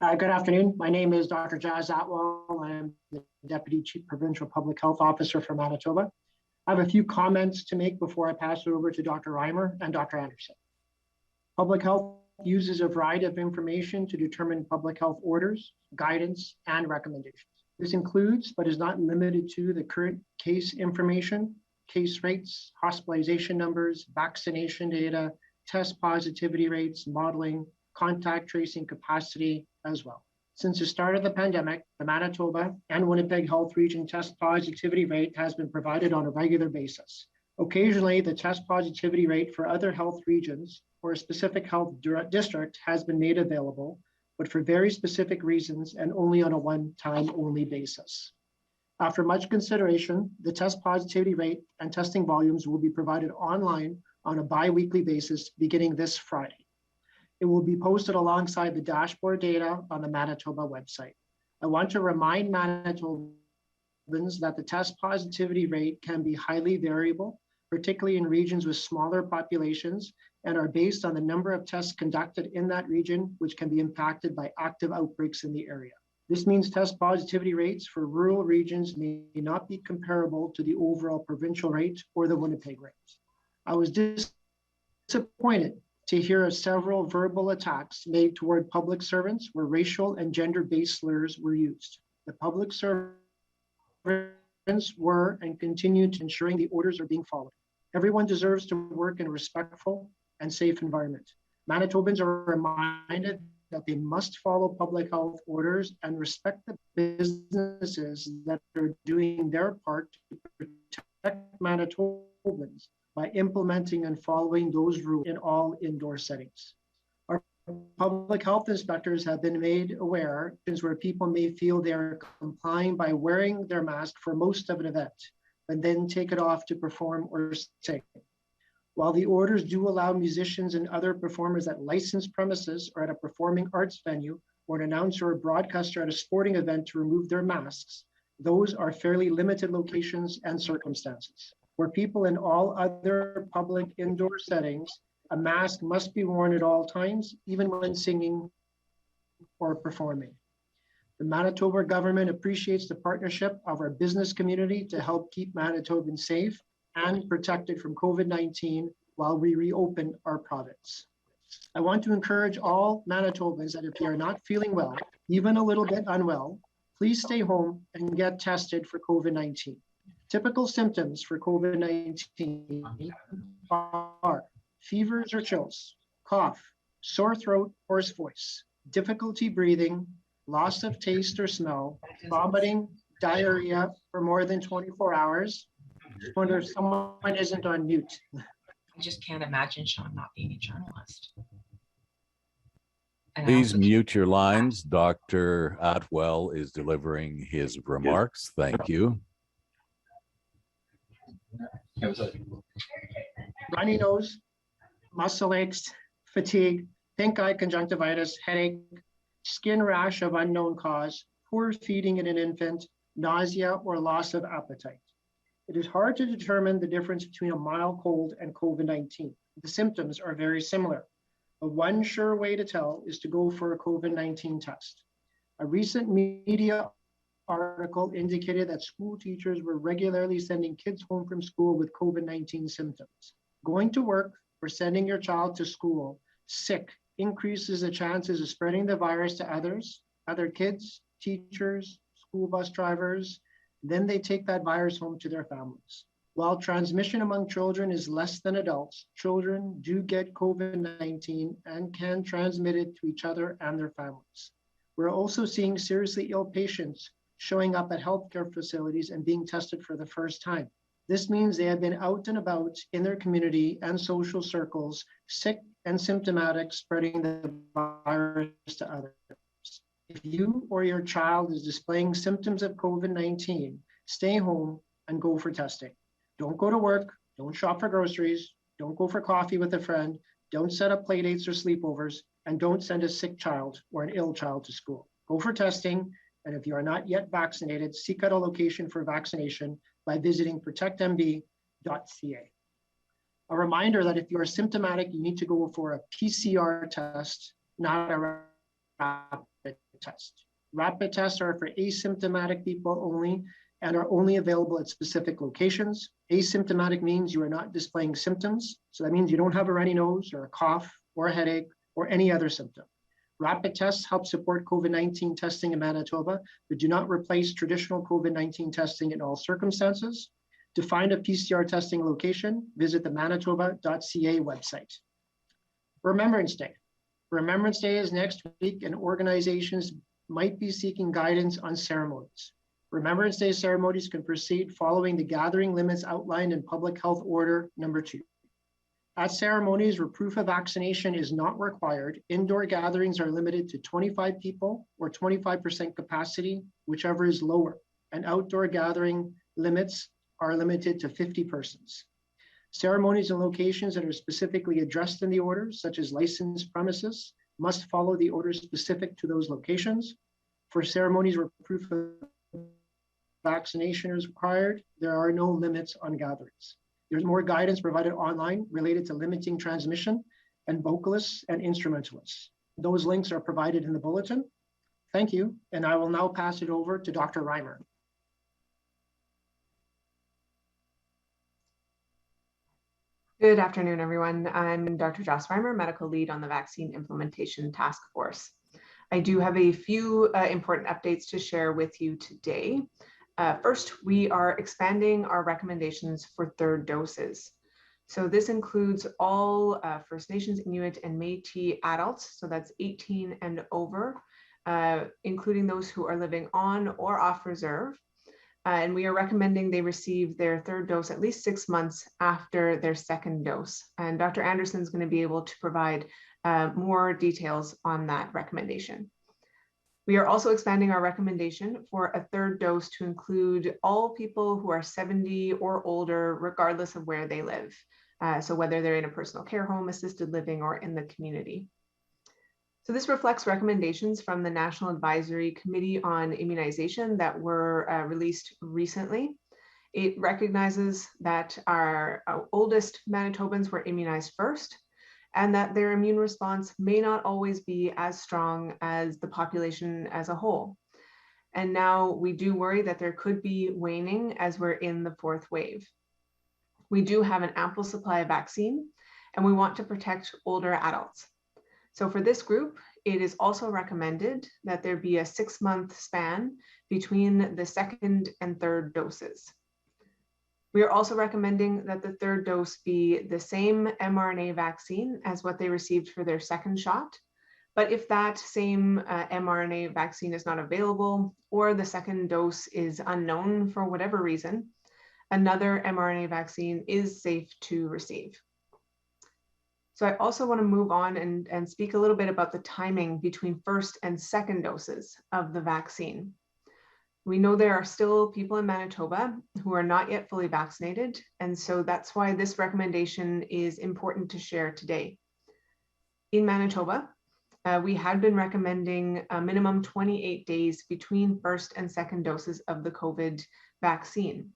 Good afternoon. My name is Dr. Jazz Atwal. I'm the Deputy Chief Provincial Public Health Officer for Manitoba. I have a few comments to make before I pass it over to Dr. Reimer and Dr. Anderson. Public health uses a variety of information to determine public health orders, guidance, and recommendations. This includes, but is not limited to, the current case information, case rates, hospitalization numbers, vaccination data, test positivity rates, modeling, contact tracing capacity as well. Since the start of the pandemic, the Manitoba and Winnipeg Health Region test positivity rate has been provided on a regular basis. Occasionally, the test positivity rate for other health regions or a specific health district has been made available, but for very specific reasons and only on a one-time only basis. After much consideration, the test positivity rate and testing volumes will be provided online on a bi-weekly basis beginning this Friday. It will be posted alongside the dashboard data on the Manitoba website. I want to remind Manitobans that the test positivity rate can be highly variable, particularly in regions with smaller populations, and are based on the number of tests conducted in that region, which can be impacted by active outbreaks in the area. This means test positivity rates for rural regions may not be comparable to the overall provincial rate or the Winnipeg rate. I was disappointed to hear of several verbal attacks made toward public servants where racial and gender-based slurs were used. The public servants were and continue to ensuring the orders are being followed. Everyone deserves to work in a respectful and safe environment. Manitobans are reminded that they must follow public health orders and respect the businesses that are doing their part to protect Manitobans by implementing and following those rules in all indoor settings. Our public health inspectors have been made aware where people may feel they are complying by wearing their mask for most of an event, but then take it off to perform or sing. While the orders do allow musicians and other performers at licensed premises or at a performing arts venue or an announcer or broadcaster at a sporting event to remove their masks, those are fairly limited locations and circumstances. Where people in all other public indoor settings, a mask must be worn at all times, even when singing or performing. The Manitoba government appreciates the partnership of our business community to help keep Manitobans safe and protected from COVID-19 while we reopen our province. I want to encourage all Manitobans that if you are not feeling well, even a little bit unwell, please stay home and get tested for COVID-19. Typical symptoms for COVID-19 are fevers or chills, cough, sore throat, hoarse voice, difficulty breathing, loss of taste or smell, vomiting, diarrhea for more than 24 hours. I wonder if someone isn't on mute. I just can't imagine Sean not being a journalist. Please mute your lines. Dr. Atwal is delivering his remarks. Thank you. Runny nose, muscle aches, fatigue, pink eye conjunctivitis, headache, skin rash of unknown cause, poor feeding in an infant, nausea or loss of appetite. It is hard to determine the difference between a mild cold and COVID-19. The symptoms are very similar, but one sure way to tell is to go for a COVID-19 test. A recent media article indicated that school teachers were regularly sending kids home from school with COVID-19 symptoms. Going to work or sending your child to school sick increases the chances of spreading the virus to others, other kids, teachers, school bus drivers. Then they take that virus home to their families. While transmission among children is less than adults, children do get COVID-19 and can transmit it to each other and their families. We're also seeing seriously ill patients showing up at healthcare facilities and being tested for the first time. This means they have been out and about in their community and social circles, sick and symptomatic, spreading the virus to others. If you or your child is displaying symptoms of COVID-19, stay home and go for testing. Don't go to work, don't shop for groceries, don't go for coffee with a friend, don't set up play dates or sleepovers, and don't send a sick child or an ill child to school. Go for testing. And if you are not yet vaccinated, seek out a location for vaccination by visiting protectmb.ca. A reminder that if you are symptomatic, you need to go for a PCR test, not a rapid test. Rapid tests are for asymptomatic people only and are only available at specific locations. Asymptomatic means you are not displaying symptoms. So that means you don't have a runny nose or a cough or a headache or any other symptom. Rapid tests help support COVID-19 testing in Manitoba, but do not replace traditional COVID-19 testing in all circumstances. To find a PCR testing location, visit the manitoba.ca website. Remembrance Day. Remembrance Day is next week, and organizations might be seeking guidance on ceremonies. Remembrance Day ceremonies can proceed following the gathering limits outlined in Public Health Order Number 2. At ceremonies where proof of vaccination is not required, indoor gatherings are limited to 25 people or 25% capacity, whichever is lower, and outdoor gathering limits are limited to 50 persons. Ceremonies and locations that are specifically addressed in the order, such as licensed premises, must follow the order specific to those locations. For ceremonies where proof of vaccination is required, there are no limits on gatherings. There's more guidance provided online related to limiting transmission and vocalists and instrumentalists. Those links are provided in the bulletin. Thank you, and I will now pass it over to Dr. Reimer. Good afternoon, everyone. I'm Dr. Joss Reimer, Medical Lead on the Vaccine Implementation Task Force. I do have a few important updates to share with you today. First, we are expanding our recommendations for third doses. So this includes all First Nations, Inuit, and Métis adults, so that's 18 and over, including those who are living on or off reserve. And we are recommending they receive their third dose at least 6 months after their second dose. And Dr. Anderson is going to be able to provide more details on that recommendation. We are also expanding our recommendation for a third dose to include all people who are 70 or older, regardless of where they live. So whether they're in a personal care home, assisted living, or in the community. So this reflects recommendations from the National Advisory Committee on Immunization that were released recently. It recognizes that our oldest Manitobans were immunized first, and that their immune response may not always be as strong as the population as a whole. And now we do worry that there could be waning as we're in the fourth wave. We do have an ample supply of vaccine, and we want to protect older adults. So for this group, it is also recommended that there be a 6-month span between the second and third doses. We are also recommending that the third dose be the same mRNA vaccine as what they received for their second shot. But if that same mRNA vaccine is not available, or the second dose is unknown for whatever reason, another mRNA vaccine is safe to receive. So I also want to move on and speak a little bit about the timing between first and second doses of the vaccine. We know there are still people in Manitoba who are not yet fully vaccinated, and so that's why this recommendation is important to share today. In Manitoba, we had been recommending a minimum 28 days between first and second doses of the COVID vaccine.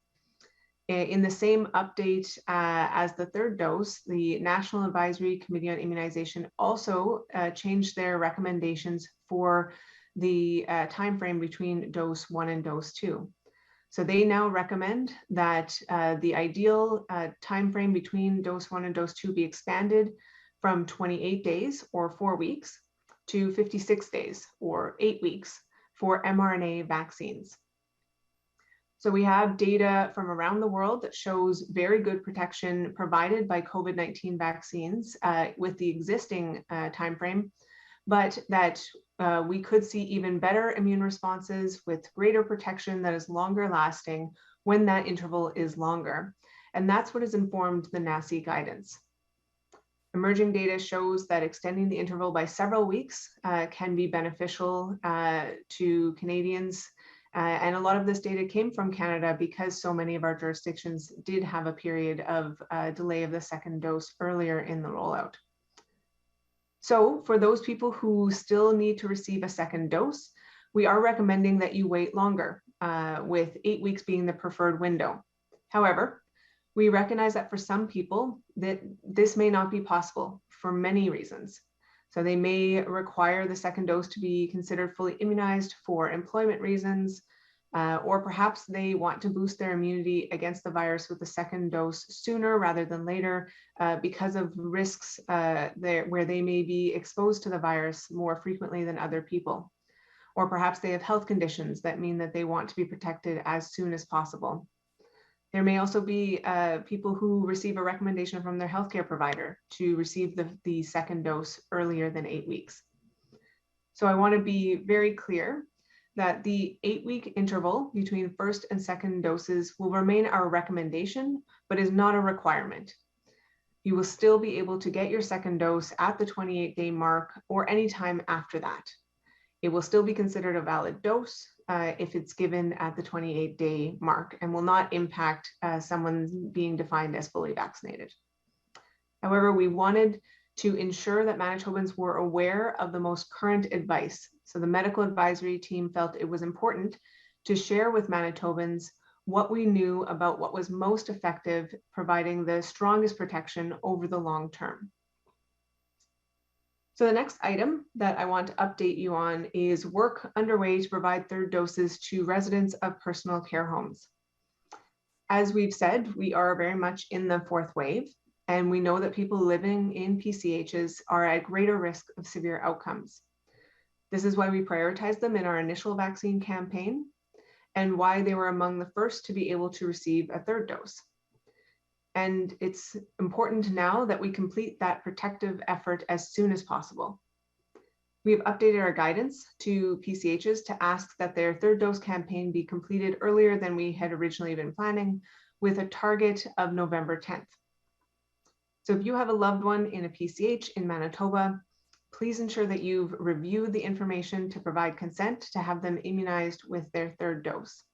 In the same update as the third dose, the National Advisory Committee on Immunization also changed their recommendations for the time frame between dose 1 and dose 2. So they now recommend that the ideal time frame between dose 1 and dose 2 be expanded from 28 days or 4 weeks to 56 days or 8 weeks for mRNA vaccines. So we have data from around the world that shows very good protection provided by COVID-19 vaccines with the existing timeframe, but that we could see even better immune responses with greater protection that is longer lasting when that interval is longer. And that's what has informed the NACI guidance. Emerging data shows that extending the interval by several weeks can be beneficial to Canadians. And a lot of this data came from Canada because so many of our jurisdictions did have a period of delay of the second dose earlier in the rollout. So for those people who still need to receive a second dose, we are recommending that you wait longer, with 8 weeks being the preferred window. However, we recognize that for some people that this may not be possible for many reasons. So they may require the second dose to be considered fully immunized for employment reasons, or perhaps they want to boost their immunity against the virus with the second dose sooner rather than later because of risks where they may be exposed to the virus more frequently than other people. Or perhaps they have health conditions that mean that they want to be protected as soon as possible. There may also be people who receive a recommendation from their healthcare provider to receive the second dose earlier than 8 weeks. So I want to be very clear that the 8-week interval between first and second doses will remain our recommendation, but is not a requirement. You will still be able to get your second dose at the 28-day mark or anytime after that. It will still be considered a valid dose if it's given at the 28-day mark and will not impact someone being defined as fully vaccinated. However, we wanted to ensure that Manitobans were aware of the most current advice. So the medical advisory team felt it was important to share with Manitobans what we knew about what was most effective, providing the strongest protection over the long term. So the next item that I want to update you on is work underway to provide third doses to residents of personal care homes. As we've said, we are very much in the fourth wave, and we know that people living in PCHs are at greater risk of severe outcomes. This is why we prioritize them in our initial vaccine campaign and why they were among the first to be able to receive a third dose. And it's important now that we complete that protective effort as soon as possible. We have updated our guidance to PCHs to ask that their third dose campaign be completed earlier than we had originally been planning, with a target of November 10th. So if you have a loved one in a PCH in Manitoba, please ensure that you've reviewed the information to provide consent to have them immunized with their third dose.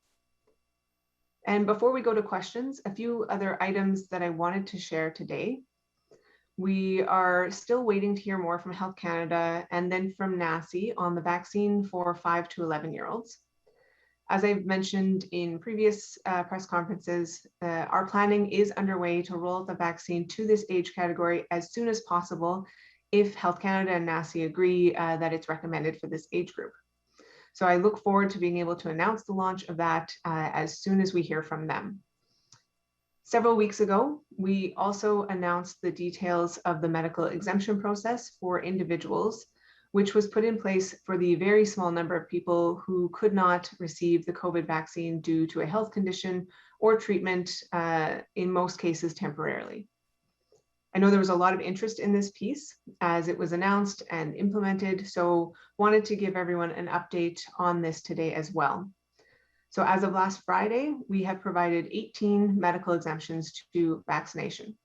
And before we go to questions, a few other items that I wanted to share today. We are still waiting to hear more from Health Canada and then from NACI on the vaccine for 5 to 11-year-olds. As I've mentioned in previous press conferences, our planning is underway to roll out the vaccine to this age category as soon as possible if Health Canada and NACI agree that it's recommended for this age group. So I look forward to being able to announce the launch of that as soon as we hear from them. Several weeks ago, we also announced the details of the medical exemption process for individuals, which was put in place for the very small number of people who could not receive the COVID vaccine due to a health condition or treatment, in most cases temporarily. I know there was a lot of interest in this piece as it was announced and implemented, so wanted to give everyone an update on this today as well. So as of last Friday, we have provided 18 medical exemptions to vaccination.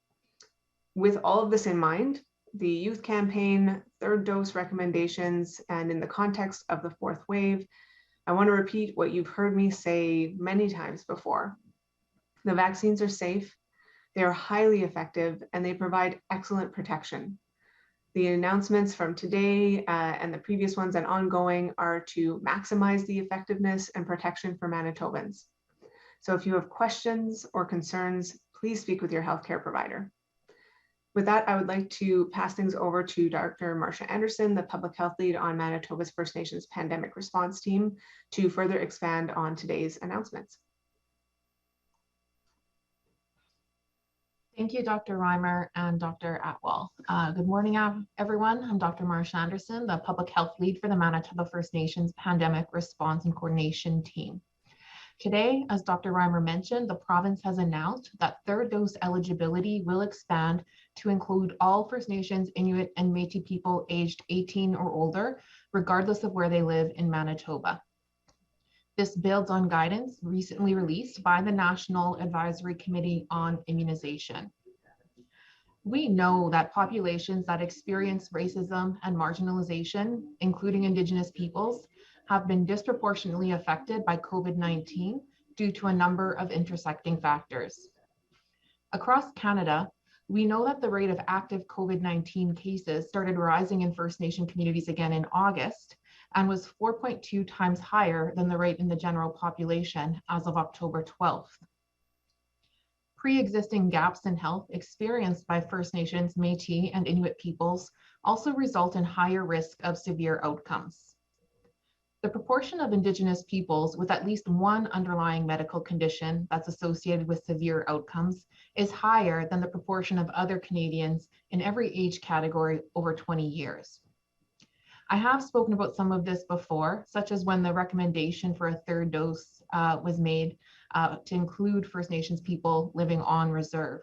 With all of this in mind, the youth campaign, third dose recommendations, and in the context of the fourth wave, I want to repeat what you've heard me say many times before. The vaccines are safe, they are highly effective, and they provide excellent protection. The announcements from today and the previous ones and ongoing are to maximize the effectiveness and protection for Manitobans. So if you have questions or concerns, please speak with your healthcare provider. With that, I would like to pass things over to Dr. Marcia Anderson, the Public Health Lead on Manitoba's First Nations Pandemic Response Team, to further expand on today's announcements. Thank you, Dr. Reimer and Dr. Atwal. Good morning, everyone. I'm Dr. Marcia Anderson, the Public Health Lead for the Manitoba First Nations Pandemic Response and Coordination Team. Today, as Dr. Reimer mentioned, the province has announced that third dose eligibility will expand to include all First Nations, Inuit, and Métis people aged 18 or older, regardless of where they live in Manitoba. This builds on guidance recently released by the National Advisory Committee on Immunization. We know that populations that experience racism and marginalization, including Indigenous peoples, have been disproportionately affected by COVID-19 due to a number of intersecting factors. Across Canada, we know that the rate of active COVID-19 cases started rising in First Nation communities again in August and was 4.2 times higher than the rate in the general population as of October 12th. pre-existing gaps in health experienced by First Nations, Métis and Inuit peoples also result in higher risk of severe outcomes. The proportion of Indigenous peoples with at least one underlying medical condition that's associated with severe outcomes is higher than the proportion of other Canadians in every age category over 20 years. I have spoken about some of this before, such as when the recommendation for a third dose was made to include First Nations people living on reserve.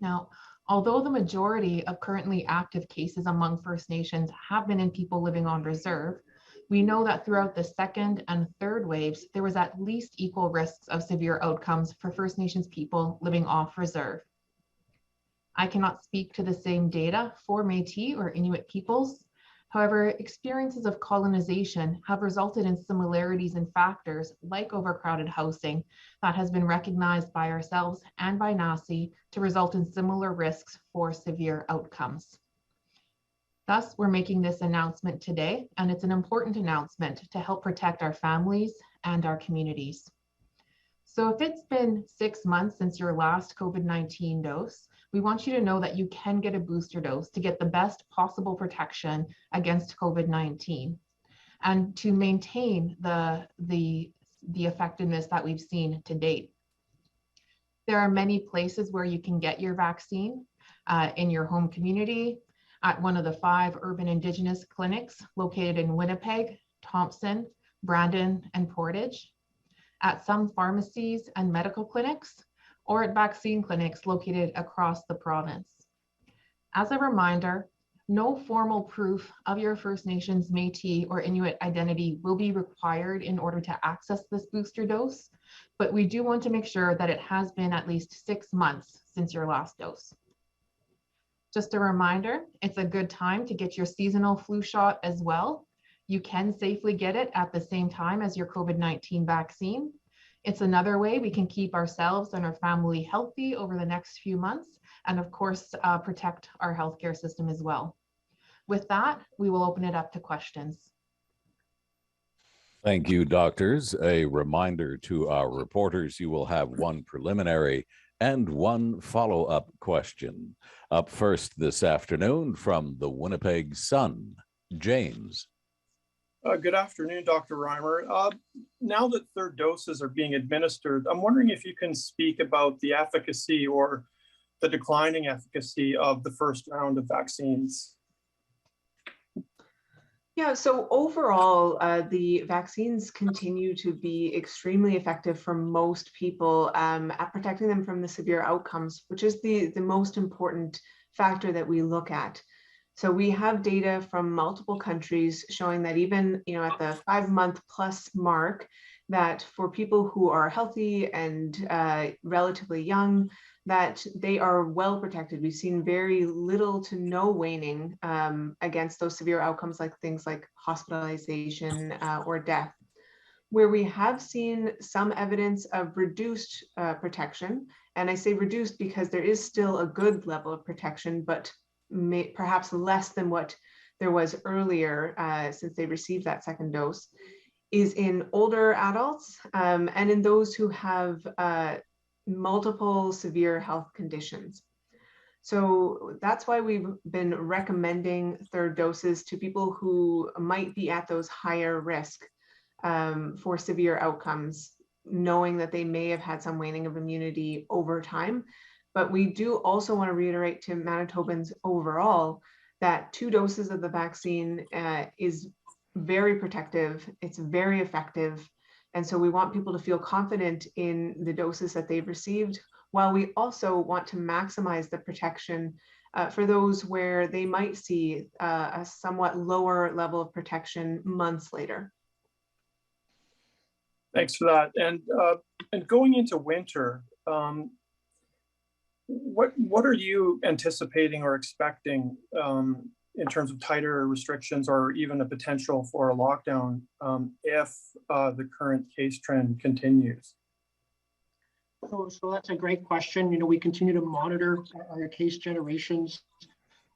Now, although the majority of currently active cases among First Nations have been in people living on reserve, we know that throughout the second and third waves, there was at least equal risks of severe outcomes for First Nations people living off reserve. I cannot speak to the same data for Métis or Inuit peoples. However, experiences of colonization have resulted in similarities in factors like overcrowded housing that has been recognized by ourselves and by NACI to result in similar risks for severe outcomes. Thus, we're making this announcement today, and it's an important announcement to help protect our families and our communities. So if it's been 6 months since your last COVID-19 dose, we want you to know that you can get a booster dose to get the best possible protection against COVID-19 and to maintain the effectiveness that we've seen to date. There are many places where you can get your vaccine in your home community, at one of the 5 urban Indigenous clinics located in Winnipeg, Thompson, Brandon, and Portage, at some pharmacies and medical clinics, or at vaccine clinics located across the province. As a reminder, no formal proof of your First Nations, Métis, or Inuit identity will be required in order to access this booster dose, but we do want to make sure that it has been at least 6 months since your last dose. Just a reminder, it's a good time to get your seasonal flu shot as well. You can safely get it at the same time as your COVID-19 vaccine. It's another way we can keep ourselves and our family healthy over the next few months, and of course, protect our healthcare system as well. With that, we will open it up to questions. Thank you, doctors. A reminder to our reporters, you will have one preliminary and one follow-up question. Up first this afternoon from the Winnipeg Sun, James. Good afternoon, Dr. Reimer. Now that third doses are being administered, I'm wondering if you can speak about the efficacy or the declining efficacy of the first round of vaccines. Yeah, so overall, the vaccines continue to be extremely effective for most people at protecting them from the severe outcomes, which is the most important factor that we look at. So we have data from multiple countries showing that even at the 5-month plus mark, that for people who are healthy and relatively young, that they are well protected. We've seen very little to no waning against those severe outcomes, like things like hospitalization or death. Where we have seen some evidence of reduced protection, and I say reduced because there is still a good level of protection, but perhaps less than what there was earlier since they received that second dose, is in older adults and in those who have multiple severe health conditions. So that's why we've been recommending third doses to people who might be at those higher risk for severe outcomes, knowing that they may have had some waning of immunity over time. But we do also want to reiterate to Manitobans overall that 2 doses of the vaccine is very protective, it's very effective. And so we want people to feel confident in the doses that they've received, while we also want to maximize the protection for those where they might see a somewhat lower level of protection months later. Thanks for that. And going into winter, what are you anticipating or expecting in terms of tighter restrictions or even a potential for a lockdown if the current case trend continues? So that's a great question. We continue to monitor our case generations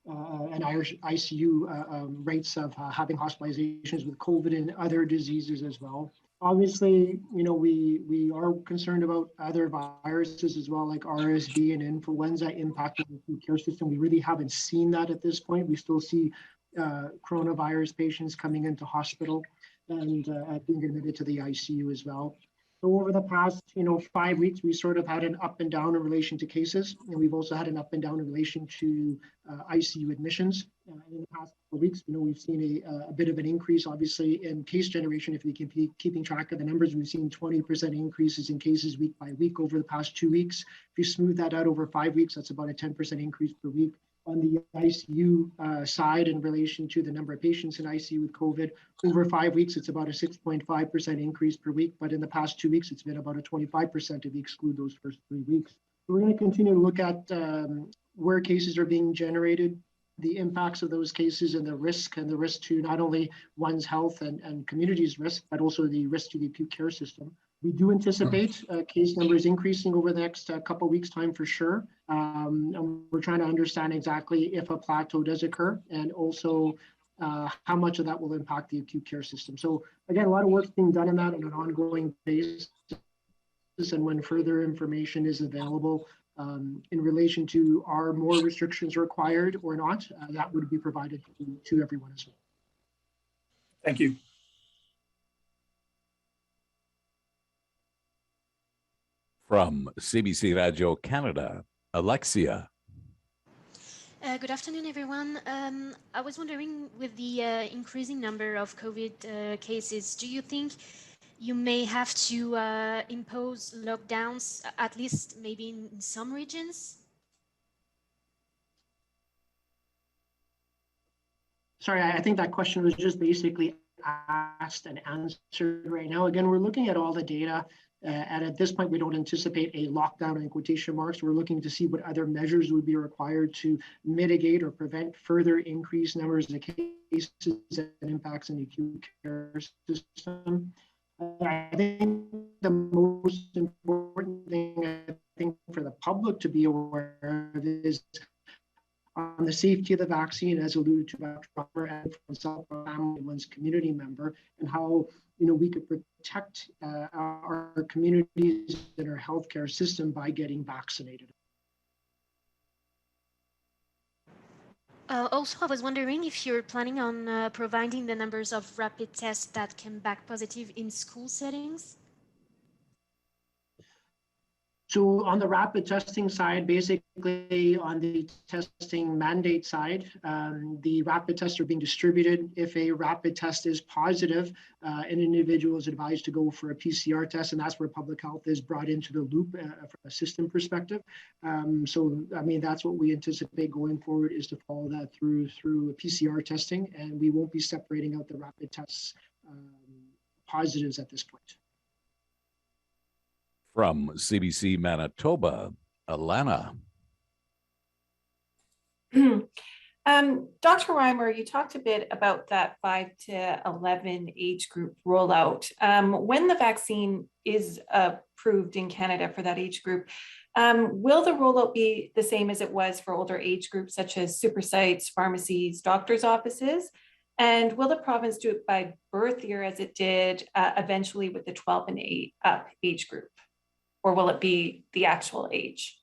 and our ICU rates of having hospitalizations with COVID and other diseases as well. Obviously, we are concerned about other viruses as well, like RSV and influenza impacting the acute care system. We really haven't seen that at this point. We still see coronavirus patients coming into hospital and being admitted to the ICU as well. So over the past, 5 weeks, we sort of had an up and down in relation to cases, and we've also had an up and down in relation to ICU admissions. In the past couple of weeks, we've seen a bit of an increase, obviously, in case generation. If we can be keeping track of the numbers, we've seen 20% increases in cases week by week over the past 2 weeks. If you smooth that out over 5 weeks, that's about a 10% increase per week. On the ICU side, in relation to the number of patients in ICU with COVID, over 5 weeks, it's about a 6.5% increase per week. But in the past 2 weeks, it's been about a 25% if you exclude those first 3 weeks. So we're going to continue to look at where cases are being generated, the impacts of those cases, and the risk to not only one's health and community's risk, but also the risk to the acute care system. We do anticipate case numbers increasing over the next couple of weeks' time for sure. And we're trying to understand exactly if a plateau does occur, and also how much of that will impact the acute care system. So again, a lot of work's being done in that on an ongoing basis. And when further information is available in relation to are more restrictions required or not, that would be provided to everyone as well. Thank you. From CBC Radio Canada, Alexia. Good afternoon, everyone. I was wondering, with the increasing number of COVID cases, do you think you may have to impose lockdowns, at least maybe in some regions? Sorry, I think that question was just basically asked and answered right now. Again, we're looking at all the data. And at this point, we don't anticipate a lockdown in quotation marks. We're looking to see what other measures would be required to mitigate or prevent further increased numbers of cases and impacts in the acute care system. I think the most important thing, for the public to be aware of is on the safety of the vaccine, as alluded to by Dr. Reimer, and from himself, family, one's community member, and how we could protect our communities and our healthcare system by getting vaccinated. Also, I was wondering if you're planning on providing the numbers of rapid tests that came back positive in school settings. So on the rapid testing side, basically on the testing mandate side, the rapid tests are being distributed. If a rapid test is positive, an individual is advised to go for a PCR test, and that's where public health is brought into the loop from a system perspective. So, I mean, that's what we anticipate going forward, is to follow that through PCR testing, and we won't be separating out the rapid tests positives at this point. From CBC Manitoba, Alana. Dr. Reimer, you talked a bit about that 5 to 11 age group rollout. When the vaccine is approved in Canada for that age group, will the rollout be the same as it was for older age groups, such as super sites, pharmacies, doctors' offices? And will the province do it by birth year as it did eventually with the 12 and 8 up age group? Or will it be the actual age?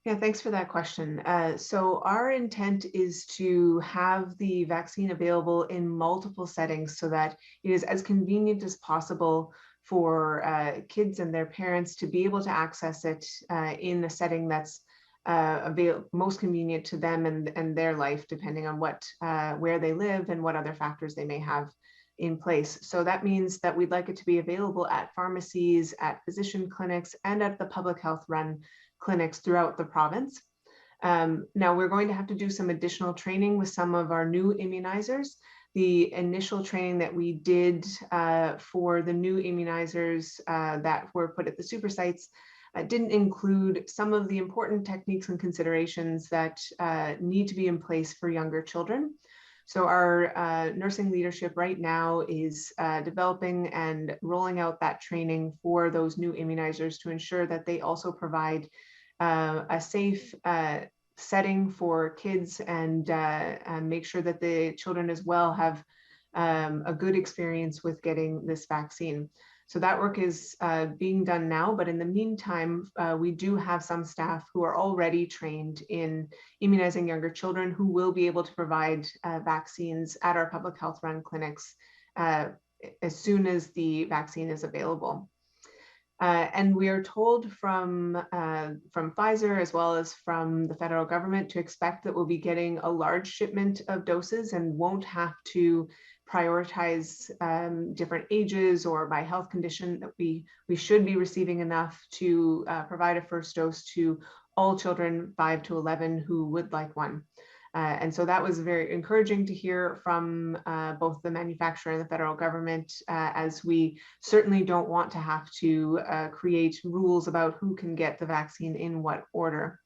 Yeah, thanks for that question. So our intent is to have the vaccine available in multiple settings so that it is as convenient as possible for kids and their parents to be able to access it in the setting that's most convenient to them and their life, depending on where they live and what other factors they may have in place. So that means that we'd like it to be available at pharmacies, at physician clinics, and at the public health run clinics throughout the province. Now we're going to have to do some additional training with some of our new immunizers. The initial training that we did for the new immunizers that were put at the super sites didn't include some of the important techniques and considerations that need to be in place for younger children. So our nursing leadership right now is developing and rolling out that training for those new immunizers to ensure that they also provide a safe setting for kids and make sure that the children as well have a good experience with getting this vaccine. So that work is being done now, but in the meantime, we do have some staff who are already trained in immunizing younger children who will be able to provide vaccines at our public health run clinics as soon as the vaccine is available. And we are told from Pfizer as well as from the federal government to expect that we'll be getting a large shipment of doses and won't have to prioritize different ages or by health condition, that we should be receiving enough to provide a first dose to all children 5 to 11 who would like one. And so that was very encouraging to hear from both the manufacturer and the federal government, as we certainly don't want to have to create rules about who can get the vaccine in what order.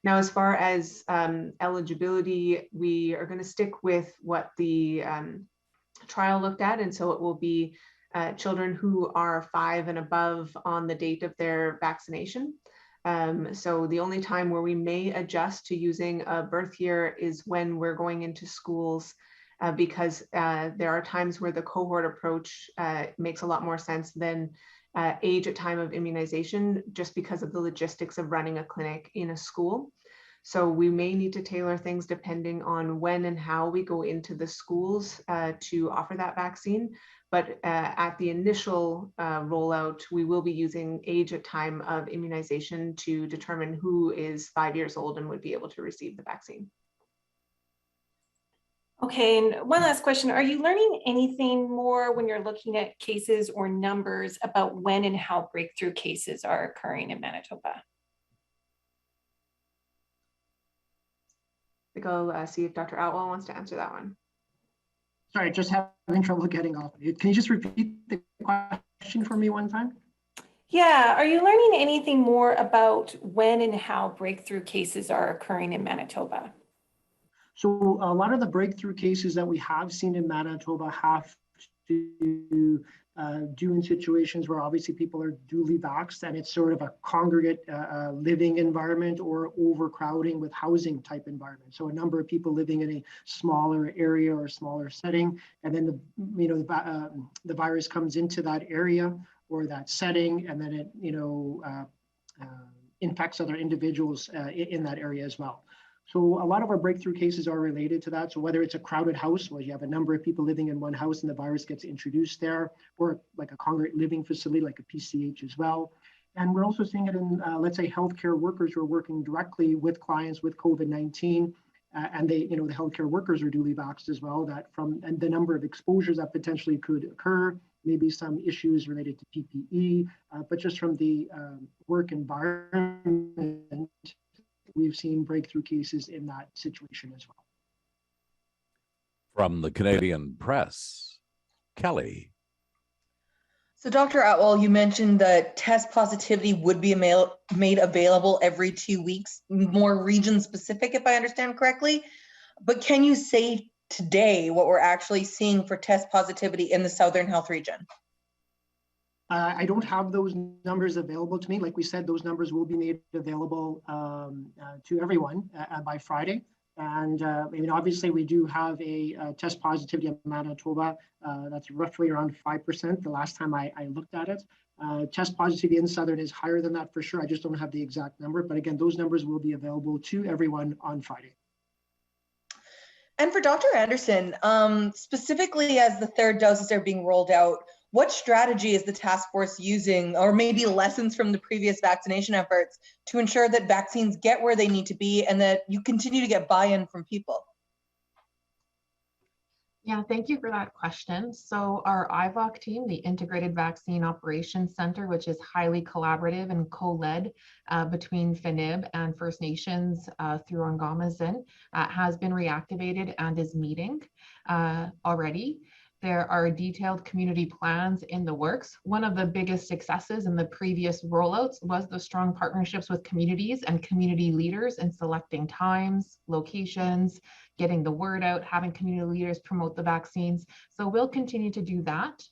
Now, as far as eligibility, we are going to stick with what the trial looked at, and so it will be children who are 5 and above on the date of their vaccination. So the only time where we may adjust to using a birth year is when we're going into schools, because there are times where the cohort approach makes a lot more sense than age at time of immunization, just because of the logistics of running a clinic in a school. So we may need to tailor things depending on when and how we go into the schools to offer that vaccine. But at the initial rollout, we will be using age at time of immunization to determine who is 5 years old and would be able to receive the vaccine. Okay, and one last question. Are you learning anything more when you're looking at cases or numbers about when and how breakthrough cases are occurring in Manitoba? I think I'll see if Dr. Atwal wants to answer that one. Sorry, just having trouble getting off. Can you just repeat the question for me one time? Yeah, are you learning anything more about when and how breakthrough cases are occurring in Manitoba? So a lot of the breakthrough cases that we have seen in Manitoba have to do in situations where obviously people are duly vaxxed and it's sort of a congregate living environment or overcrowding with housing type environment. So a number of people living in a smaller area or smaller setting, and then the virus comes into that area or that setting, and then it infects other individuals in that area as well. So a lot of our breakthrough cases are related to that. So whether it's a crowded house where you have a number of people living in one house and the virus gets introduced there, or like a congregate living facility like a PCH as well. And we're also seeing it in, let's say, healthcare workers who are working directly with clients with COVID-19, and they, the healthcare workers are duly vaxxed as well. And the number of exposures that potentially could occur, maybe some issues related to PPE, but just from the work environment, we've seen breakthrough cases in that situation as well. From the Canadian Press, Kelly. So Dr. Atwal, you mentioned that test positivity would be made available every 2 weeks, more region specific, if I understand correctly. But can you say today what we're actually seeing for test positivity in the Southern Health Region? I don't have those numbers available to me. Like we said, those numbers will be made available to everyone by Friday. And obviously we do have a test positivity in Manitoba that's roughly around 5% the last time I looked at it. Test positivity in Southern is higher than that for sure. I just don't have the exact number. But again, those numbers will be available to everyone on Friday. And for Dr. Anderson, specifically as the third doses are being rolled out, what strategy is the task force using, or maybe lessons from the previous vaccination efforts, to ensure that vaccines get where they need to be and that you continue to get buy-in from people? Yeah, thank you for that question. So our IVOC team, the Integrated Vaccine Operations Center, which is highly collaborative and co-led between FNIB and First Nations through Ongamazin, has been reactivated and is meeting already. There are detailed community plans in the works. One of the biggest successes in the previous rollouts was the strong partnerships with communities and community leaders in selecting times, locations, getting the word out, having community leaders promote the vaccines. So we'll continue to do that.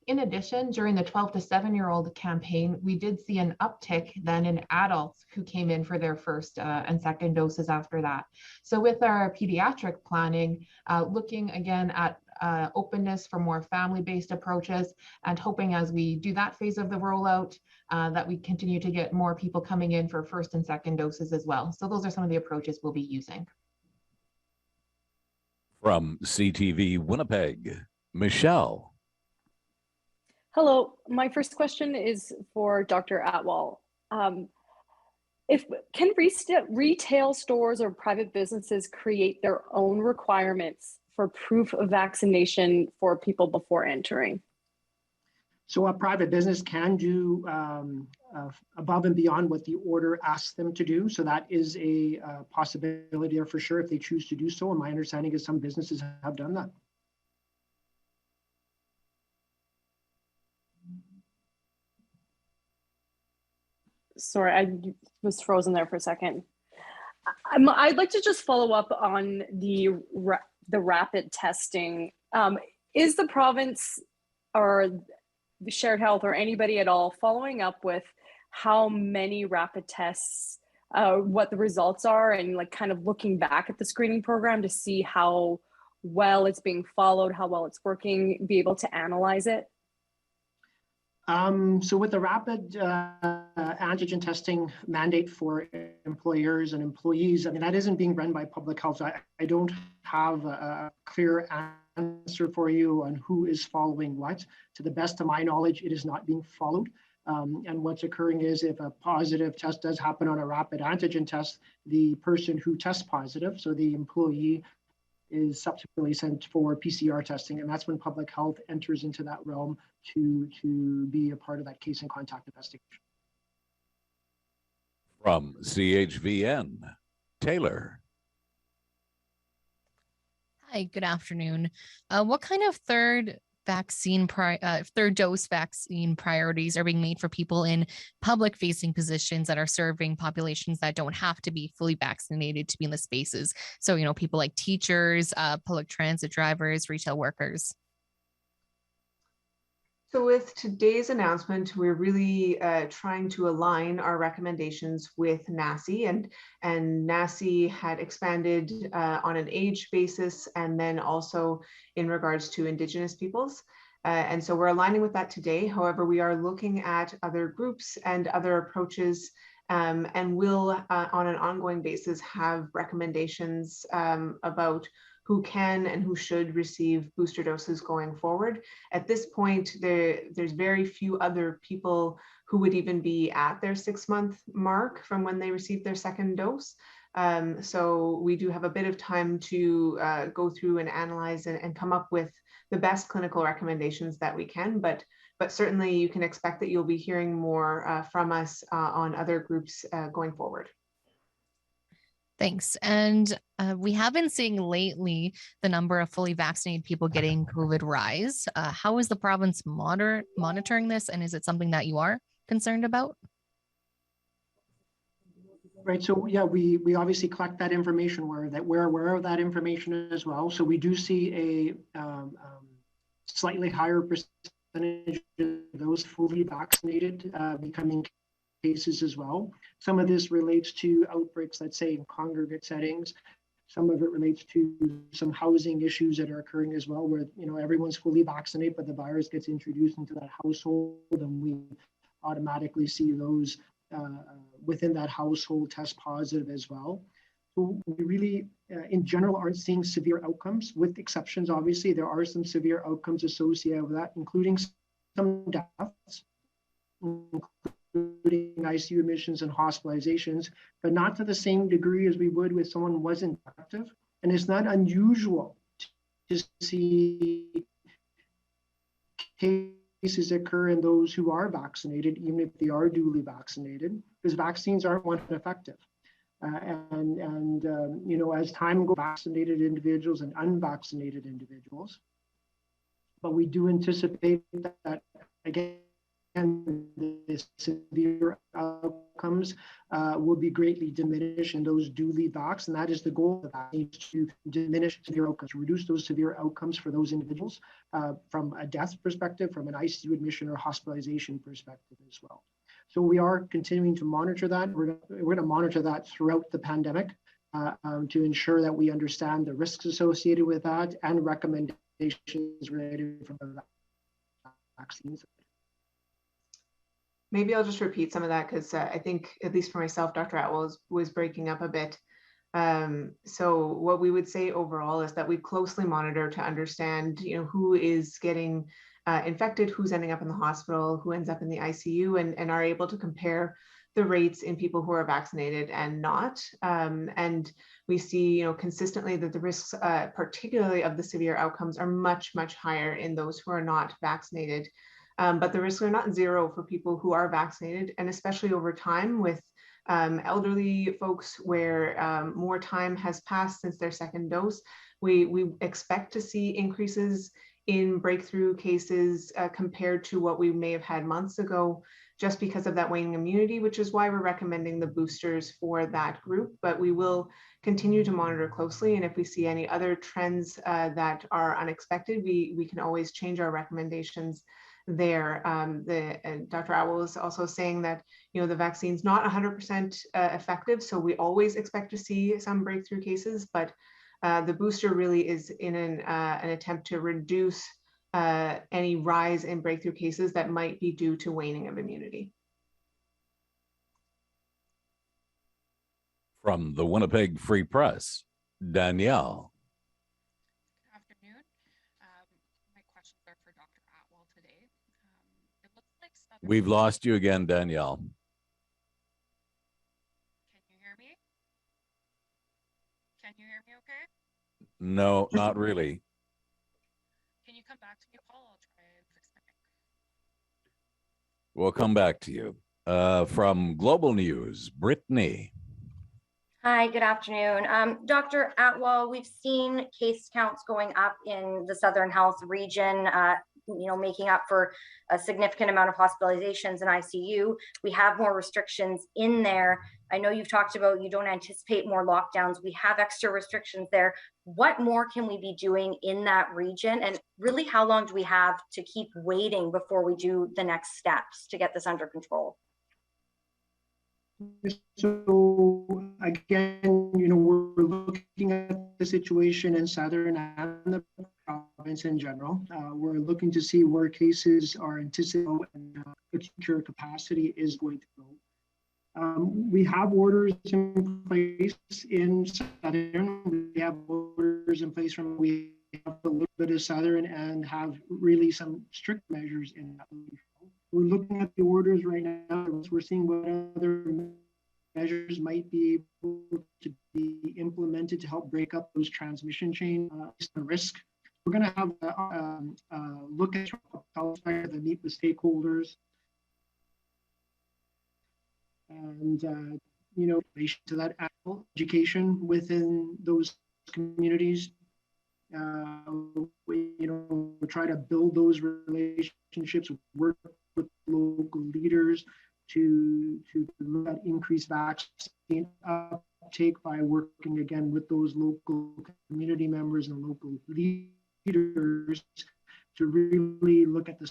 In addition, during the 12 to 7-year-old campaign, we did see an uptick then in adults who came in for their first and second doses after that. So with our pediatric planning, looking again at openness for more family-based approaches, and hoping as we do that phase of the rollout that we continue to get more people coming in for first and second doses as well. So those are some of the approaches we'll be using. From CTV Winnipeg, Michelle. Hello, my first question is for Dr. Atwal. Can retail stores or private businesses create their own requirements for proof of vaccination for people before entering? So a private business can do above and beyond what the order asks them to do. So that is a possibility there for sure if they choose to do so. And my understanding is some businesses have done that. Sorry, I was frozen there for a second. I'd like to just follow up on the rapid testing. Is the province or the Shared Health or anybody at all following up with how many rapid tests, what the results are, and like kind of looking back at the screening program to see how well it's being followed, how well it's working, be able to analyze it? So with the rapid antigen testing mandate for employers and employees, I mean, that isn't being run by public health. I don't have a clear answer for you on who is following what. To the best of my knowledge, it is not being followed. And what's occurring is if a positive test does happen on a rapid antigen test, the person who tests positive, so the employee, is subsequently sent for PCR testing. And that's when public health enters into that realm to be a part of that case and contact investigation. From CHVN, Taylor. Hi, good afternoon. What kind of third dose vaccine priorities are being made for people in public facing positions that are serving populations that don't have to be fully vaccinated to be in the spaces? So, you know, people like teachers, public transit drivers, retail workers. So with today's announcement, we're really trying to align our recommendations with NACI, and NACI had expanded on an age basis and then also in regards to Indigenous peoples. And so we're aligning with that today. However, we are looking at other groups and other approaches and will on an ongoing basis have recommendations about who can and who should receive booster doses going forward. At this point, there's very few other people who would even be at their 6-month mark from when they received their second dose. So we do have a bit of time to go through and analyze and come up with the best clinical recommendations that we can, but certainly you can expect that you'll be hearing more from us on other groups going forward. Thanks. And we have been seeing lately the number of fully vaccinated people getting COVID rise. How is the province monitoring this? And is it something that you are concerned about? Right. So yeah, we obviously collect that information. We're aware of that information as well. So we do see a slightly higher percentage of those fully vaccinated becoming cases as well. Some of this relates to outbreaks, let's say, in congregate settings. Some of it relates to some housing issues that are occurring as well, where everyone's fully vaccinated, but the virus gets introduced into that household, and we automatically see those within that household test positive as well. So we really, in general, aren't seeing severe outcomes, with exceptions. Obviously, there are some severe outcomes associated with that, including some deaths, including ICU admissions and hospitalizations, but not to the same degree as we would with someone who wasn't active. And it's not unusual to see cases occur in those who are vaccinated, even if they are duly vaccinated, because vaccines aren't one effective. As time goes, vaccinated individuals and unvaccinated individuals, but we do anticipate that again, the severe outcomes will be greatly diminished in those duly vaxxed, and that is the goal of the vaccine, to diminish severe outcomes, reduce those severe outcomes for those individuals from a death perspective, from an ICU admission or hospitalization perspective as well. So we are continuing to monitor that. We're going to monitor that throughout the pandemic to ensure that we understand the risks associated with that and recommendations recommendations related from the vaccines. Maybe I'll just repeat some of that because I think, at least for myself, Dr. Atwal was breaking up a bit. So what we would say overall is that we closely monitor to understand, who is getting infected, who's ending up in the hospital, who ends up in the ICU, and are able to compare the rates in people who are vaccinated and not. And we see, consistently that the risks, particularly of the severe outcomes, are much, much higher in those who are not vaccinated. But the risks are not zero for people who are vaccinated, and especially over time with elderly folks where more time has passed since their second dose, we expect to see increases in breakthrough cases compared to what we may have had months ago, just because of that waning immunity, which is why we're recommending the boosters for that group. But we will continue to monitor closely, and if we see any other trends that are unexpected, we can always change our recommendations there. Dr. Atwal is also saying that the vaccine's not 100% effective, so we always expect to see some breakthrough cases, but the booster really is in an attempt to reduce any rise in breakthrough cases that might be due to waning of immunity. From the Winnipeg Free Press, Danielle. Good afternoon. My questions are for Dr. Atwal today. It looks like We've lost you again, Danielle. Can you hear me? Can you hear me okay? No, not really. Can you come back to me, Paul? I'll try and fix my mic. We'll come back to you. From Global News, Brittany. Hi, good afternoon. Dr. Atwal, we've seen case counts going up in the Southern Health region, making up for a significant amount of hospitalizations in ICU. We have more restrictions in there. I know you've talked about you don't anticipate more lockdowns. We have extra restrictions there. What more can we be doing in that region? And really, how long do we have to keep waiting before we do the next steps to get this under control? So again, we're looking at the situation in Southern and the province in general. We're looking to see where cases are anticipated and acute care capacity is going to go. We have orders in place in Southern. We have orders in place from we have a little bit of Southern and have really some strict measures in that. We're looking at the orders right now. We're seeing what other measures might be able to be implemented to help break up those transmission chain risk. We're going to have a look at the meet with stakeholders and in relation to that education within those communities. We try to build those relationships, work with local leaders to look at increased vaccine uptake by working again with those local community members and local leaders to really look at the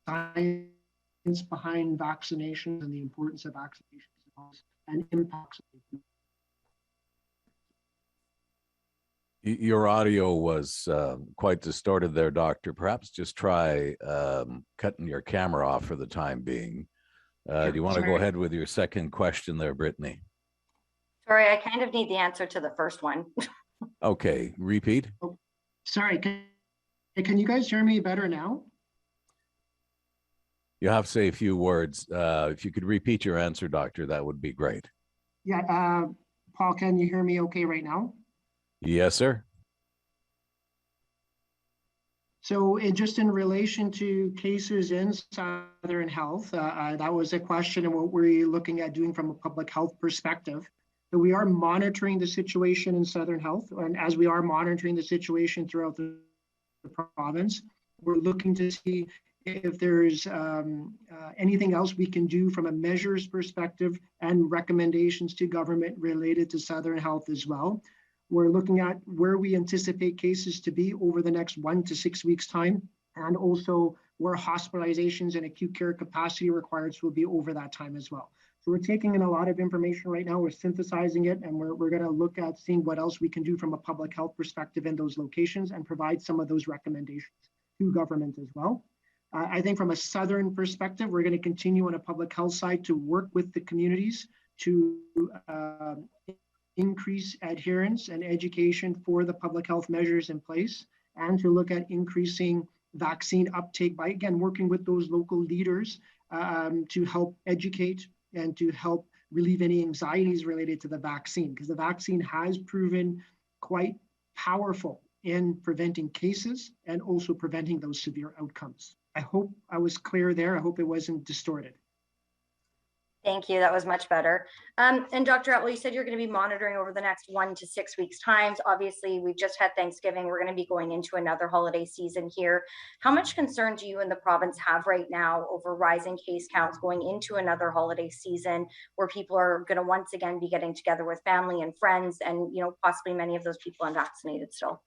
science behind vaccinations and the importance of vaccinations and impacts. Your audio was quite distorted there, Doctor. Perhaps just try cutting your camera off for the time being. Do you want to go ahead with your second question there, Brittany? Sorry, I kind of need the answer to the first one. Okay, repeat. Oh, sorry, can you guys hear me better now? You have to say a few words. If you could repeat your answer, Doctor, that would be great. Yeah, Paul, can you hear me okay right now? Yes, sir. So just in relation to cases in Southern Health, that was a question of what we're looking at doing from a public health perspective. So we are monitoring the situation in Southern Health, and as we are monitoring the situation throughout the province, we're looking to see if there's anything else we can do from a measures perspective and recommendations to government related to Southern Health as well. We're looking at where we anticipate cases to be over the next 1 to 6 weeks time, and also where hospitalizations and acute care capacity requirements will be over that time as well. So we're taking in a lot of information right now. We're synthesizing it, and we're going to look at seeing what else we can do from a public health perspective in those locations and provide some of those recommendations to government as well. I think from a southern perspective, we're going to continue on a public health side to work with the communities to increase adherence and education for the public health measures in place, and to look at increasing vaccine uptake by, again, working with those local leaders to help educate and to help relieve any anxieties related to the vaccine, because the vaccine has proven quite powerful in preventing cases and also preventing those severe outcomes. I hope I was clear there. I hope it wasn't distorted. Thank you. That was much better. And Dr. Atwal, you said you're going to be monitoring over the next 1 to 6 weeks times. Obviously, we've just had Thanksgiving. We're going to be going into another holiday season here. How much concern do you and the province have right now over rising case counts going into another holiday season, where people are going to once again be getting together with family and friends, and possibly many of those people unvaccinated still?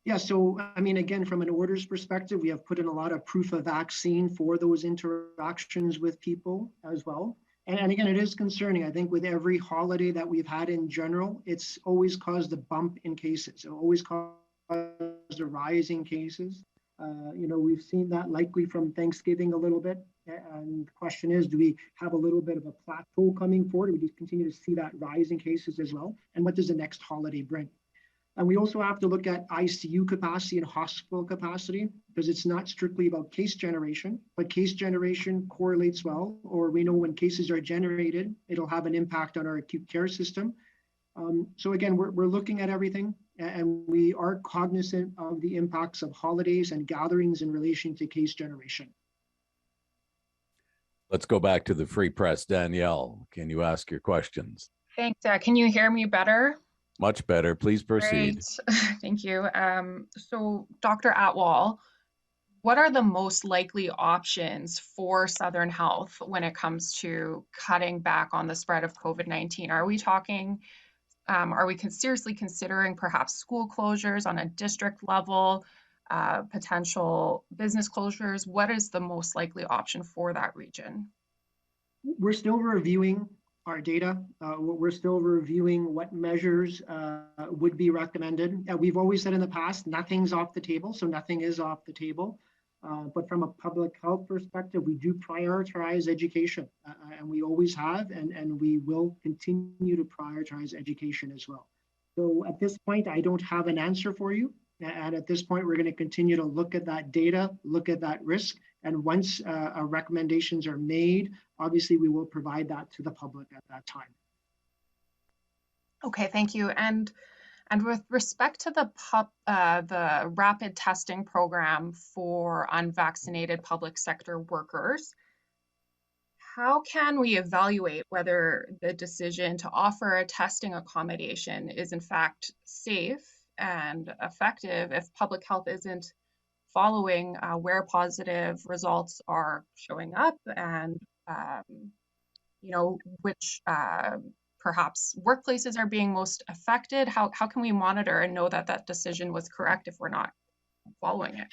Yeah, so I mean, again, from an orders perspective, we have put in a lot of proof of vaccine for those interactions with people as well. And again, it is concerning. I think with every holiday that we've had in general, it's always caused a bump in cases. It always caused a rise in cases. We've seen that likely from Thanksgiving a little bit. And the question is, do we have a little bit of a plateau coming forward? Or do we continue to see that rise in cases as well? And what does the next holiday bring? And we also have to look at ICU capacity and hospital capacity, because it's not strictly about case generation, but case generation correlates well, or we know when cases are generated, it'll have an impact on our acute care system. So again, we're looking at everything, and we are cognizant of the impacts of holidays and gatherings in relation to case generation. Let's go back to the Free Press. Danielle, can you ask your questions? Thanks. Can you hear me better? Much better. Please proceed. Great. Thank you. So Dr. Atwal, what are the most likely options for Southern Health when it comes to cutting back on the spread of COVID-19? Are we talking, are we seriously considering perhaps school closures on a district level, potential business closures? What is the most likely option for that region? We're still reviewing our data. We're still reviewing what measures would be recommended. We've always said in the past, nothing's off the table, so nothing is off the table. But from a public health perspective, we do prioritize education, and we always have, and we will continue to prioritize education as well. So at this point, I don't have an answer for you. And at this point, we're going to continue to look at that data, look at that risk. And once our recommendations are made, obviously we will provide that to the public at that time. Okay, thank you. And with respect to the rapid testing program for unvaccinated public sector workers, how can we evaluate whether the decision to offer a testing accommodation is in fact safe and effective if public health isn't following where positive results are showing up, and which perhaps workplaces are being most affected? How can we monitor and know that that decision was correct if we're not following it?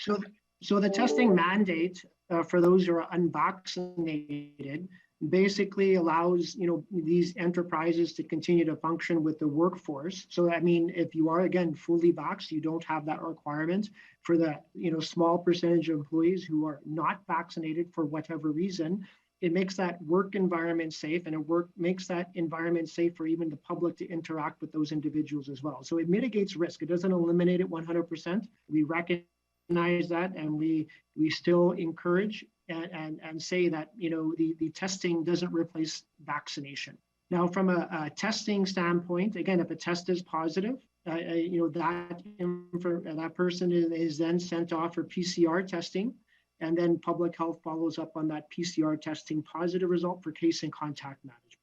So the testing mandate for those who are unvaccinated basically allows these enterprises to continue to function with the workforce. So I mean, if you are again fully vaxxed, you don't have that requirement. For the small percentage of employees who are not vaccinated for whatever reason, it makes that work environment safe, and it makes that environment safe for even the public to interact with those individuals as well. So it mitigates risk. It doesn't eliminate it 100%. We recognize that, and we still encourage and say that the testing doesn't replace vaccination. Now, from a testing standpoint, again, if a test is positive, that person is then sent off for PCR testing, and then public health follows up on that PCR testing positive result for case and contact management.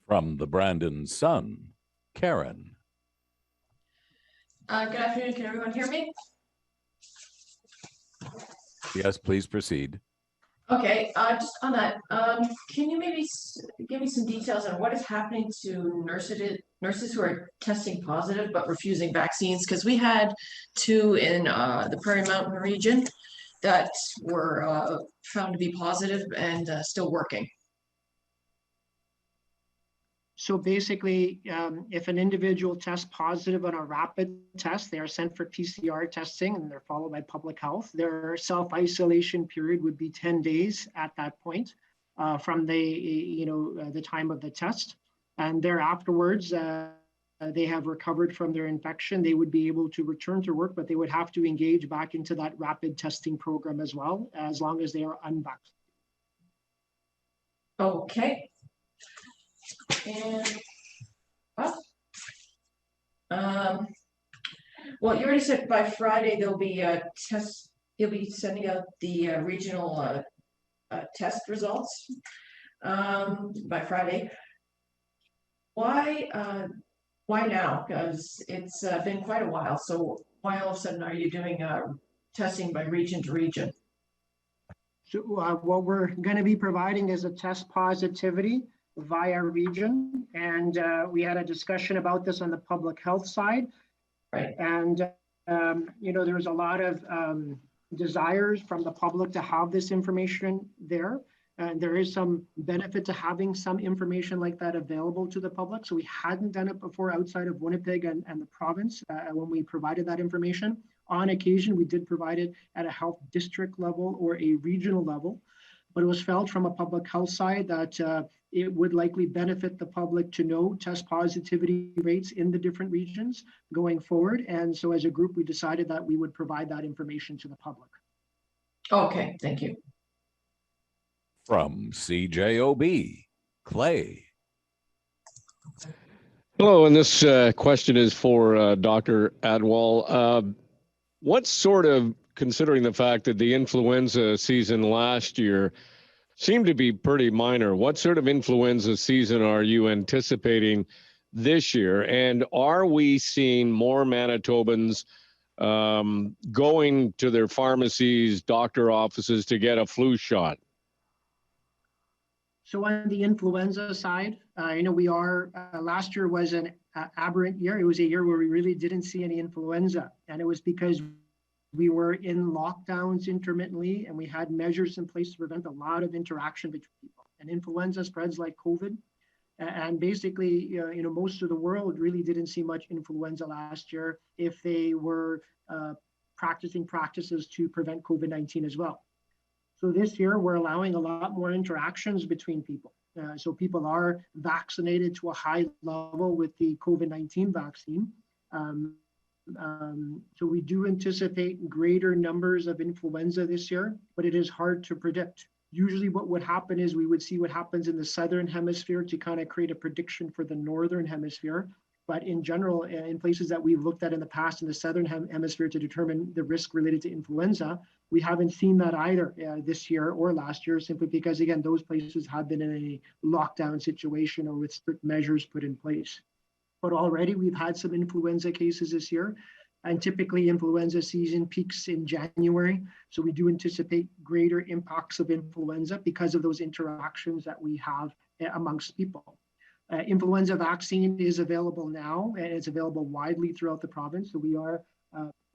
From the Brandon Sun, Karen. Good afternoon. Can everyone hear me? Yes, please proceed. Okay, just on that, can you maybe give me some details on what is happening to nurses who are testing positive but refusing vaccines? Because we had 2 in the Prairie Mountain region, that were found to be positive and still working? So basically, if an individual tests positive on a rapid test, they are sent for PCR testing and they're followed by public health. Their self-isolation period would be 10 days at that point from the time of the test. And thereafterwards, they have recovered from their infection. They would be able to return to work, but they would have to engage back into that rapid testing program as well, as long as they are unvaccinated. Okay. And well, you already said by Friday there'll be a test. You'll be sending out the regional test results by Friday. Why now? Because it's been quite a while. So why all of a sudden are you doing testing by region to region? So what we're going to be providing is a test positivity via region, and we had a discussion about this on the public health side. Right. And there's a lot of desires from the public to have this information there. And there is some benefit to having some information like that available to the public. So we hadn't done it before outside of Winnipeg and the province when we provided that information. On occasion, we did provide it at a health district level or a regional level, but it was felt from a public health side that it would likely benefit the public to know test positivity rates in the different regions going forward. And so as a group, we decided that we would provide that information to the public. Okay, thank you. From CJOB, Clay. Hello, and this question is for Dr. Atwal. What sort of, considering the fact that the influenza season last year seemed to be pretty minor, what sort of influenza season are you anticipating this year? And are we seeing more Manitobans going to their pharmacies, doctor offices to get a flu shot? So on the influenza side, we are, last year was an aberrant year. It was a year where we really didn't see any influenza. And it was because we were in lockdowns intermittently and we had measures in place to prevent a lot of interaction between people. And influenza spreads like COVID. And basically, most of the world really didn't see much influenza last year if they were practicing practices to prevent COVID-19 as well. So this year, we're allowing a lot more interactions between people. So people are vaccinated to a high level with the COVID-19 vaccine. So we do anticipate greater numbers of influenza this year, but it is hard to predict. Usually what would happen is we would see what happens in the Southern Hemisphere to kind of create a prediction for the Northern Hemisphere. But in general, in places that we've looked at in the past in the Southern Hemisphere to determine the risk related to influenza, we haven't seen that either this year or last year, simply because, again, those places have been in a lockdown situation or with strict measures put in place. But already we've had some influenza cases this year, and typically influenza season peaks in January. So we do anticipate greater impacts of influenza because of those interactions that we have amongst people. Influenza vaccine is available now, and it's available widely throughout the province. So we are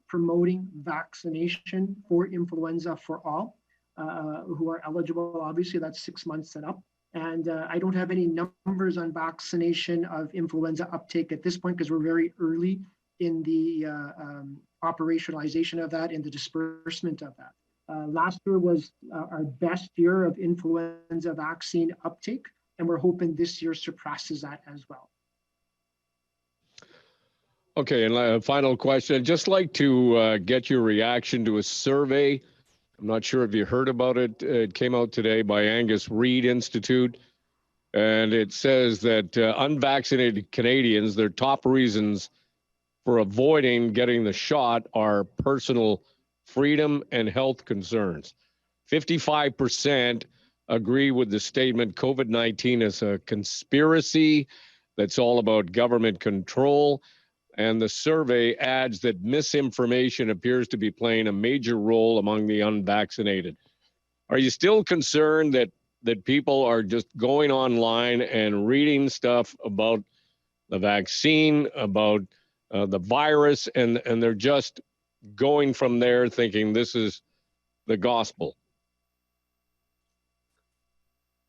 promoting vaccination for influenza for all who are eligible. Obviously, that's 6 months and up. And I don't have any numbers on vaccination of influenza uptake at this point because we're very early in the operationalization of that and the disbursement of that. Last year was our best year of influenza vaccine uptake, and we're hoping this year surpasses that as well. Okay, and a final question. I'd just like to get your reaction to a survey. I'm not sure if you heard about it. It came out today by Angus Reid Institute, and it says that unvaccinated Canadians, their top reasons for avoiding getting the shot are personal freedom and health concerns. 55% agree with the statement COVID-19 is a conspiracy that's all about government control. And the survey adds that misinformation appears to be playing a major role among the unvaccinated. Are you still concerned that people are just going online and reading stuff about the vaccine, about the virus, and they're just going from there thinking this is the gospel?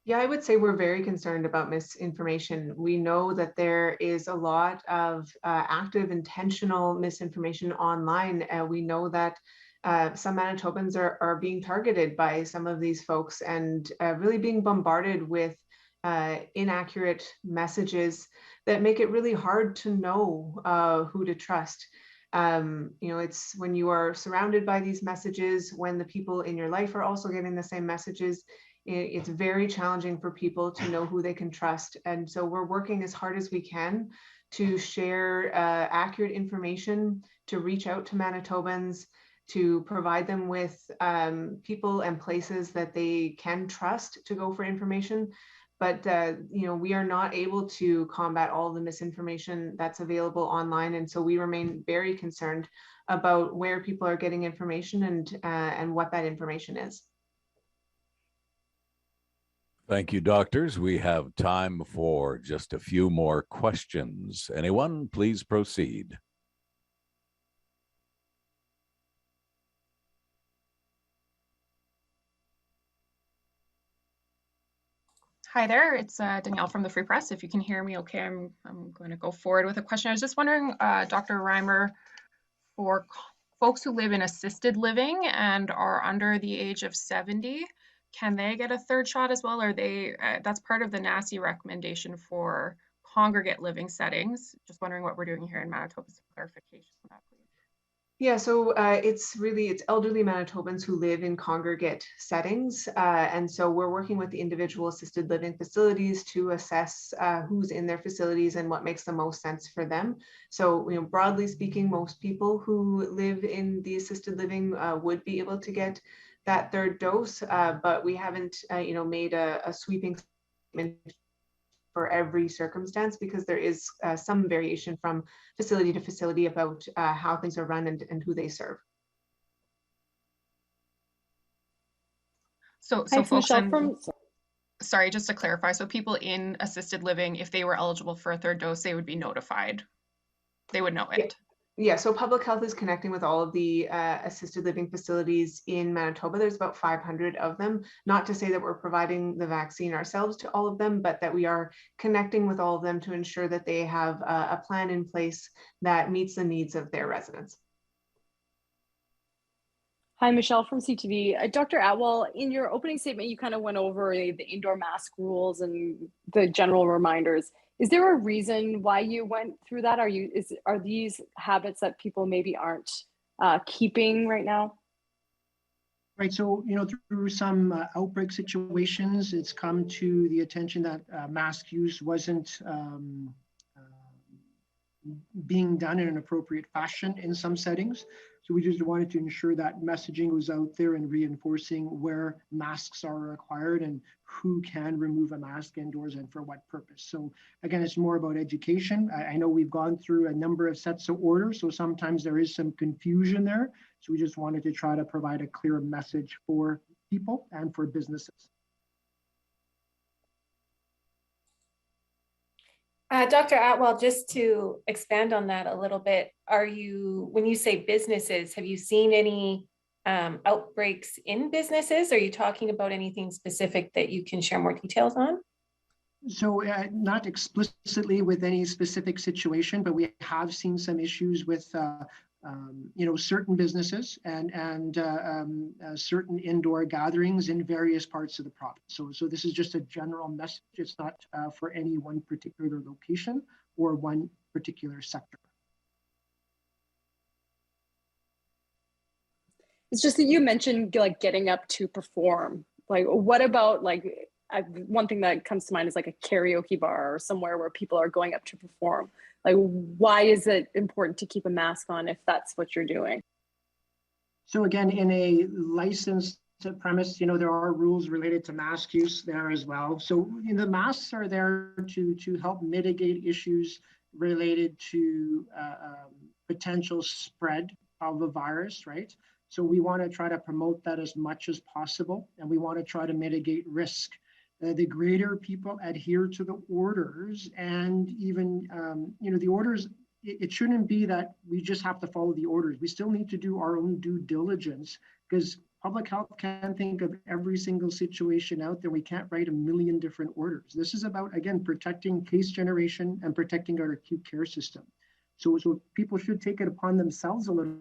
Yeah, I would say we're very concerned about misinformation. We know that there is a lot of active, intentional misinformation online. We know that some Manitobans are being targeted by some of these folks and really being bombarded with inaccurate messages that make it really hard to know who to trust. It's when you are surrounded by these messages, when the people in your life are also getting the same messages, it's very challenging for people to know who they can trust. And so we're working as hard as we can to share accurate information, to reach out to Manitobans, to provide them with people and places that they can trust to go for information. But we are not able to combat all the misinformation that's available online. And so we remain very concerned about where people are getting information and what that information is. Thank you, doctors. We have time for just a few more questions. Anyone, please proceed. Hi there, it's Danielle from the Free Press. If you can hear me okay, I'm going to go forward with a question. I was just wondering, Dr. Reimer, for folks who live in assisted living and are under the age of 70, can they get a third shot as well? Or that's part of the NACI recommendation for congregate living settings. Just wondering what we're doing here in Manitoba. Some clarification on that, please. Yeah, so it's elderly Manitobans who live in congregate settings. And so we're working with the individual assisted living facilities to assess who's in their facilities and what makes the most sense for them. So, broadly speaking, most people who live in the assisted living would be able to get that third dose, but we haven't, made a sweeping statement for every circumstance, because there is some variation from facility to facility about how things are run and who they serve. So folks sorry, just to clarify, so people in assisted living, if they were eligible for a third dose, they would be notified. They would know it. Yeah, so public health is connecting with all of the assisted living facilities in Manitoba. There's about 500 of them. Not to say that we're providing the vaccine ourselves to all of them, but that we are connecting with all of them to ensure that they have a plan in place that meets the needs of their residents. Hi, Michelle from CTV. Dr. Atwal, in your opening statement, you kind of went over the indoor mask rules and the general reminders. Is there a reason why you went through that? Are these habits that people maybe aren't keeping right now? Right, so through some outbreak situations, it's come to the attention that mask use wasn't being done in an appropriate fashion in some settings. So we just wanted to ensure that messaging was out there and reinforcing where masks are required and who can remove a mask indoors and for what purpose. So again, it's more about education. I know we've gone through a number of sets of orders, so sometimes there is some confusion there. So we just wanted to try to provide a clear message for people and for businesses. Dr. Atwal, just to expand on that a little bit, when you say businesses, have you seen any outbreaks in businesses? Are you talking about anything specific that you can share more details on? So not explicitly with any specific situation, but we have seen some issues with certain businesses and certain indoor gatherings in various parts of the province. So this is just a general message. It's not for any one particular location or one particular sector. It's just that you mentioned like getting up to perform. Like, what about one thing that comes to mind is like a karaoke bar or somewhere where people are going up to perform. Like, why is it important to keep a mask on if that's what you're doing? So again, in a licensed premise, there are rules related to mask use there as well. So the masks are there to help mitigate issues related to potential spread of the virus, right? So we want to try to promote that as much as possible, and we want to try to mitigate risk. The greater people adhere to the orders, and even the orders, it shouldn't be that we just have to follow the orders. We still need to do our own due diligence, because public health can't think of every single situation out there. We can't write a million different orders. This is about, again, protecting case generation and protecting our acute care system. So people should take it upon themselves a little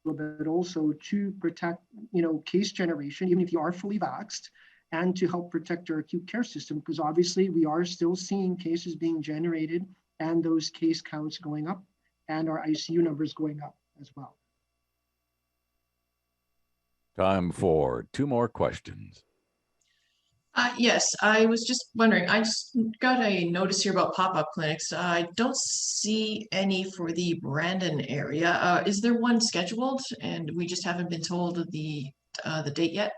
bit also to protect, case generation, even if you are fully vaxxed, and to help protect our acute care system, because obviously we are still seeing cases being generated and those case counts going up and our ICU numbers going up as well. Time for 2 more questions. Yes, I was just wondering, I just got a notice here about pop-up clinics. I don't see any for the Brandon area. Is there one scheduled and we just haven't been told the date yet?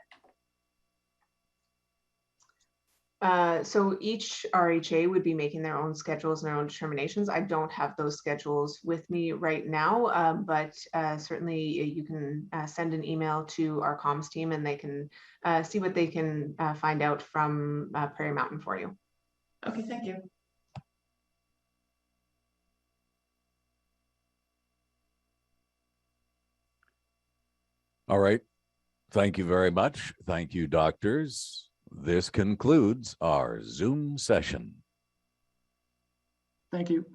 So each RHA would be making their own schedules and their own determinations. I don't have those schedules with me right now, but certainly you can send an email to our comms team and they can see what they can find out from Prairie Mountain for you. Okay, thank you. All right. Thank you very much. Thank you, doctors. This concludes our Zoom session. Thank you.